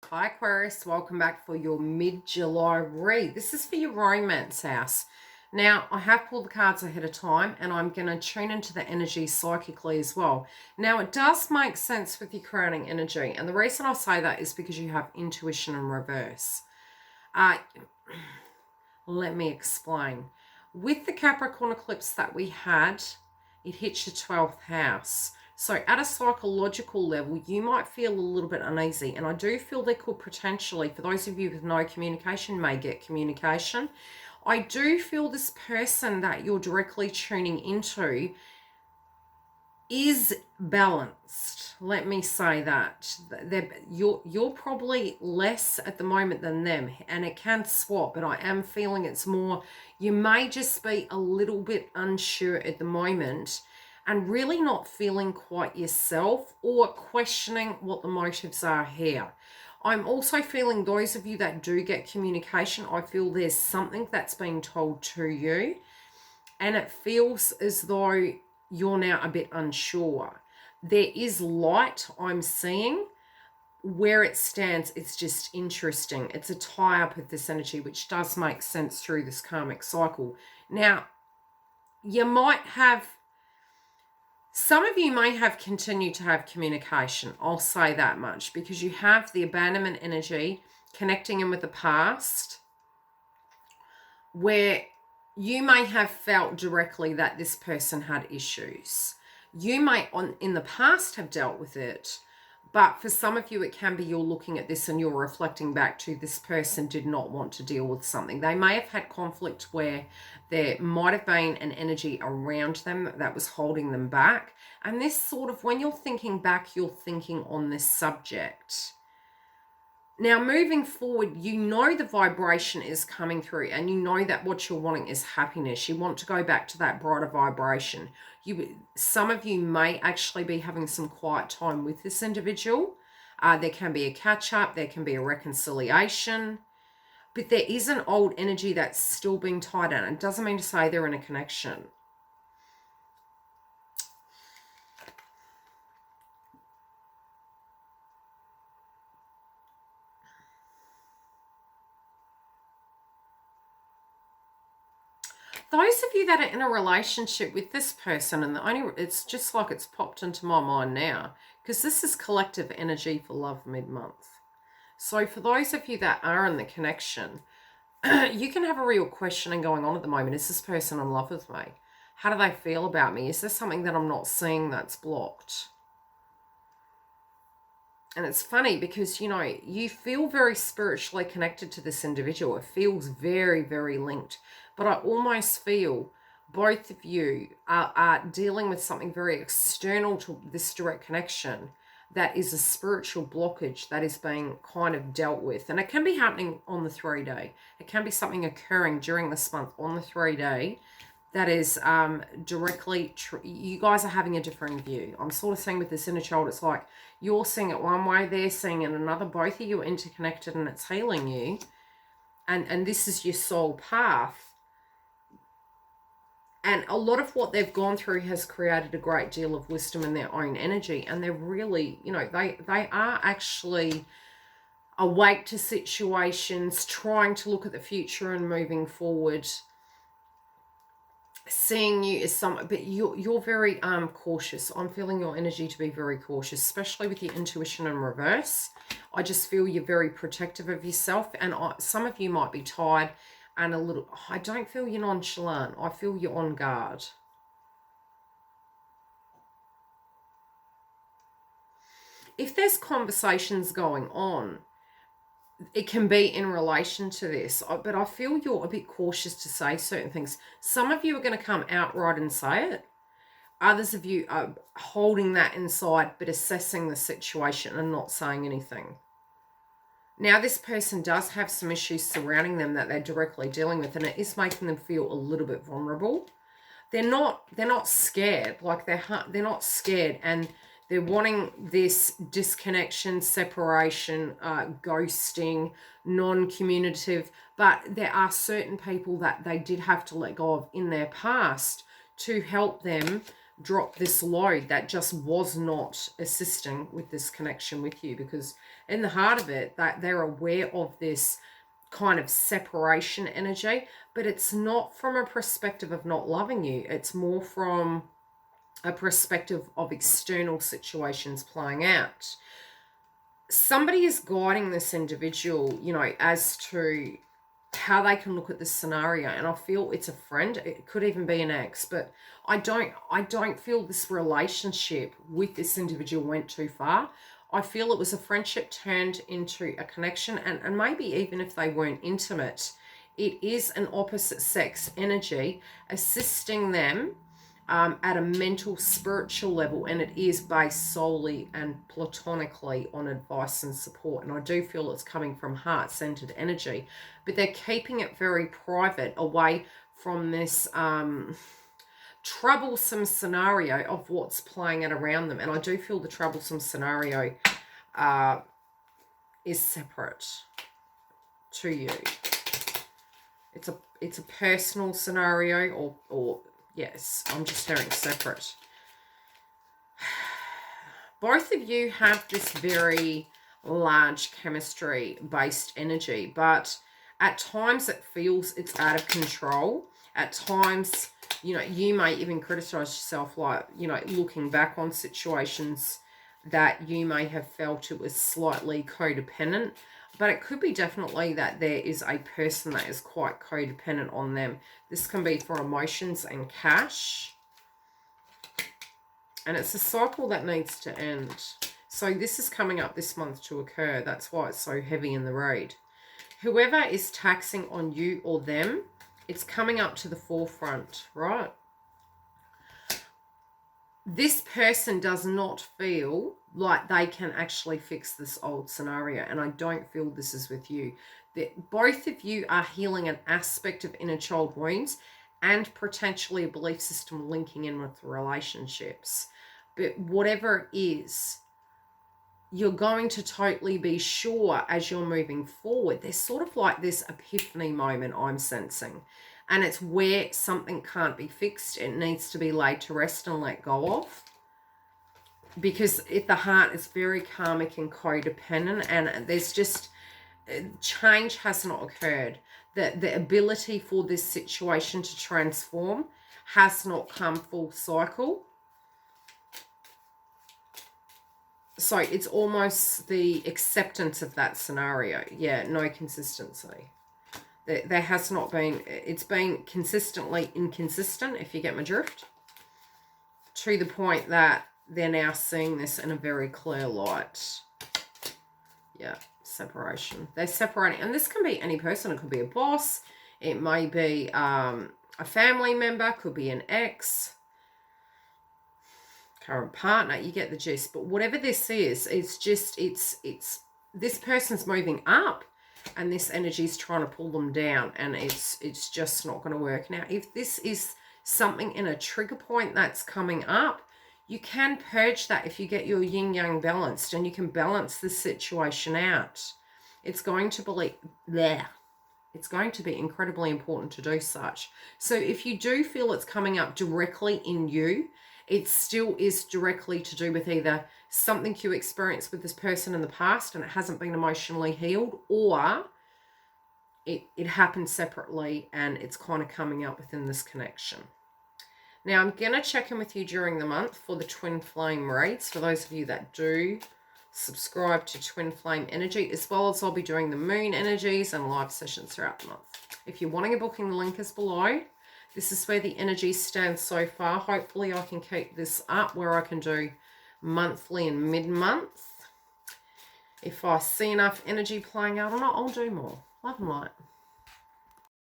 Hi Aquarius, welcome back for your mid-July read. This is for your romance house. Now, I have pulled the cards ahead of time and I'm going to tune into the energy psychically as well. Now, it does make sense with your crowning energy, and the reason I say that is because you have intuition in reverse. Let me explain. With the Capricorn eclipse that we had, it hits your 12th house. So at a psychological level, you might feel a little bit uneasy. And I do feel there could potentially, for those of you with no communication, may get communication. I do feel this person that you're directly tuning into is balanced. Let me say that. You're probably less at the moment than them, and it can swap, but I am feeling it's more, you may just be a little bit unsure at the moment and really not feeling quite yourself or questioning what the motives are here. I'm also feeling those of you that do get communication, I feel there's something that's being told to you, and it feels as though you're now a bit unsure. There is light I'm seeing. Where it stands, it's just interesting. It's a tie-up with this energy, which does make sense through this karmic cycle. Now, you might have, some of you may have continued to have communication. I'll say that much, because you have the abandonment energy connecting in with the past, where you may have felt directly that this person had issues. You may in the past have dealt with it, but for some of you, it can be you're looking at this and you're reflecting back to this person did not want to deal with something. They may have had conflict where there might have been an energy around them that was holding them back. And this sort of, when you're thinking back, you're thinking on this subject. Now, moving forward, you know the vibration is coming through, and you know that what you're wanting is happiness. You want to go back to that brighter vibration. Some of you may actually be having some quiet time with this individual. There can be a catch-up. There can be a reconciliation. But there is an old energy that's still being tied down. It doesn't mean to say they're in a connection. Those of you that are in a relationship with this person, and it's just like it's popped into my mind now, because this is collective energy for love mid-month. So for those of you that are in the connection, you can have a real questioning going on at the moment. Is this person in love with me? How do they feel about me? Is there something that I'm not seeing that's blocked? And it's funny because, you know, you feel very spiritually connected to this individual. It feels very, very linked. But I almost feel both of you are dealing with something very external to this direct connection that is a spiritual blockage that is being kind of dealt with. And it can be happening on the 3-day. It can be something occurring during this month on the 3-day that is directly, you guys are having a differing view. I'm sort of seeing with this inner child, it's like you're seeing it one way, they're seeing it another. Both of you are interconnected and it's healing you. And this is your soul path. And a lot of what they've gone through has created a great deal of wisdom in their own energy. And they're really, you know, they are actually awake to situations, trying to look at the future and moving forward. Seeing you as but you're very cautious. I'm feeling your energy to be very cautious, especially with your intuition in reverse. I just feel you're very protective of yourself, and some of you might be tired and a little, I don't feel you're nonchalant. I feel you're on guard. If there's conversations going on, it can be in relation to this, but I feel you're a bit cautious to say certain things. Some of you are going to come outright and say it. Others of you are holding that inside, but assessing the situation and not saying anything. Now, this person does have some issues surrounding them that they're directly dealing with, and it is making them feel a little bit vulnerable. They're not scared, like they're not scared, and they're wanting this disconnection, separation, ghosting, non-communicative, but there are certain people that they did have to let go of in their past to help them drop this load that just was not assisting with this connection with you, because in the heart of it, that they're aware of this kind of separation energy, but it's not from a perspective of not loving you. It's more from a perspective of external situations playing out. Somebody is guiding this individual, you know, as to how they can look at this scenario, and I feel it's a friend. It could even be an ex, but I don't feel this relationship with this individual went too far. I feel it was a friendship turned into a connection, and maybe even if they weren't intimate, it is an opposite sex energy assisting them at a mental, spiritual level, and it is based solely and platonically on advice and support. And I do feel it's coming from heart-centered energy, but they're keeping it very private, away from this troublesome scenario of what's playing out around them. And I do feel the troublesome scenario is separate to you. It's a personal scenario, or yes, I'm just hearing separate. Both of you have this very large chemistry-based energy, but at times it feels it's out of control. At times, you know, you may even criticize yourself, like, you know, looking back on situations that you may have felt it was slightly codependent. But it could be definitely that there is a person that is quite codependent on them. This can be for emotions and cash. And it's a cycle that needs to end. So this is coming up this month to occur. That's why it's so heavy in the read. Whoever is taxing on you or them, it's coming up to the forefront, right? This person does not feel like they can actually fix this old scenario, and I don't feel this is with you. That both of you are healing an aspect of inner child wounds and potentially a belief system linking in with relationships. But whatever it is, you're going to totally be sure as you're moving forward. There's sort of like this epiphany moment I'm sensing. And it's where something can't be fixed. It needs to be laid to rest and let go of. Because the heart is very karmic and codependent. And there's just, change has not occurred. The ability for this situation to transform has not come full cycle. So it's almost the acceptance of that scenario. Yeah, no consistency. There has not been, it's been consistently inconsistent, if you get my drift, to the point that they're now seeing this in a very clear light. Yeah, separation. They're separating, and this can be any person. It could be a boss, it may be a family member, could be an ex, current partner, you get the gist. But whatever this is, it's just, it's this person's moving up, and this energy is trying to pull them down, and it's just not going to work. Now, if this is something in a trigger point that's coming up, you can purge that if you get your yin-yang balanced, and you can balance the situation out. It's going to be incredibly important to do such. So if you do feel it's coming up directly in you, it still is directly to do with either something you experienced with this person in the past and it hasn't been emotionally healed, or it happened separately and it's kind of coming up within this connection. Now, I'm going to check in with you during the month for the Twin Flame reads, for those of you that do subscribe to Twin Flame Energy, as well as I'll be doing the moon energies and live sessions throughout the month. If you're wanting a booking, the link is below. This is where the energy stands so far. Hopefully I can keep this up where I can do monthly and mid-month. If I see enough energy playing out or not, I'll do more. Love and light.